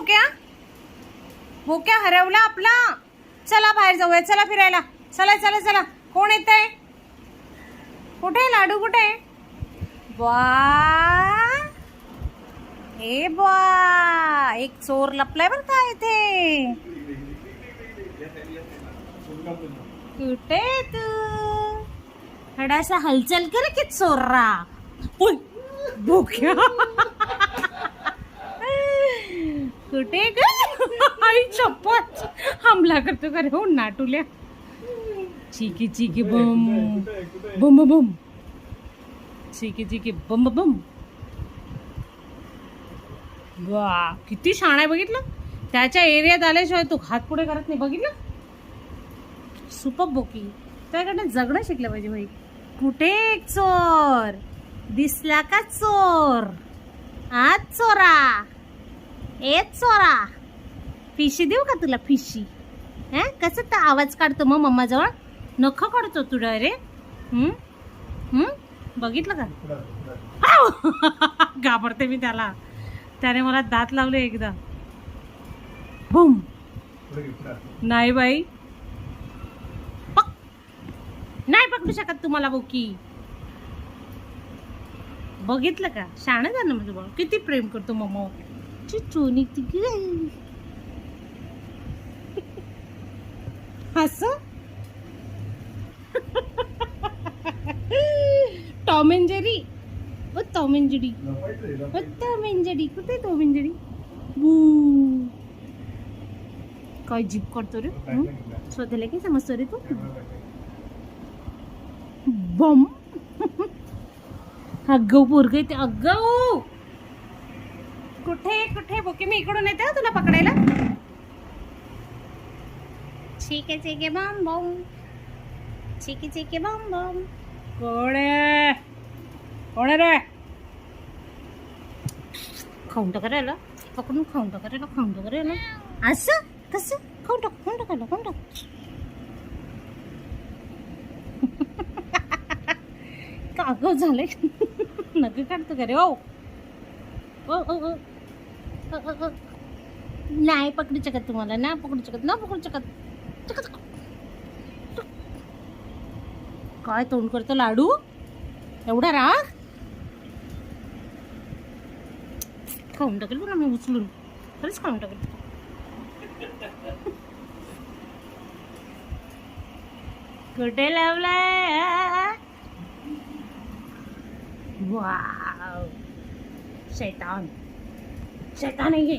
भोक्या? भोक्या हरवला आपला. चला बाहेर जाऊया, चला फिरायला. चला चला चला. कोण येत आहे? कुठे लाडू? कुठे? बा हे बा, एक चोर लपलाय बर का इथे. कुठे तू? थोडासा हालचाल कर की चोरा. भोक्या कुठे ग? आई चप्पच हमला करतो का रे हो नाटुल्या. चीकी चीकी बम बम बम. चीकी चीकी बम बम. वा किती छान आहे बघितलं. त्याच्या एरियात आल्याशिवाय तो हात पुढे करत नाही बघितलं. सुपर बोकी. त्याकडनं जगणं शिकलं पाहिजे भाई. कुठे एक चोर दिसला का? चोर आज चोरा. ए चोरा, फिशी देऊ का तुला? फिशी कसं तर आवाज काढतो मग मम्मा जवळ. नख काढतो तू डायरेक्ट. बघितलं का? घाबरते मी त्याला. त्याने मला दात लावले एकदा. बुम. नाही बाई, नाही पकडू शकत तुम्हाला बोकी. बघितलं का? शाणं झालं म्हणजे बघ किती प्रेम करतो मम्मा. चिचोनी ती हस. Tom and Jerry. Tom and Jerry. Tom and Jerry. कुठे टॉम अँड जेरी? काय जीप करतो रे? स्वतःला काय समजतो रे तू? बम. अग्गव पोरग येते. अग्गव कुठे कुठे? बोके मी इकडून येते तुला पकडायला. ठीक आहे बम बम. ठीक आहे बम बम. कोण आहे? कोण रे? खाऊन टाकायला पकडून. खाऊन टाकायला असं कसं? खाऊन टाकायला. कागव झाले. नक्की काढतो का रे? ओ नाही पकडू शकत तुम्हाला. ना पकडू शकत. काय तोंड करतो लाडू? एवढा राग? खाऊन टाकेल बरं मी उचलून. खरंच खाऊन टाकेल. कुठे लावलाय? वाव, शैतान आहे.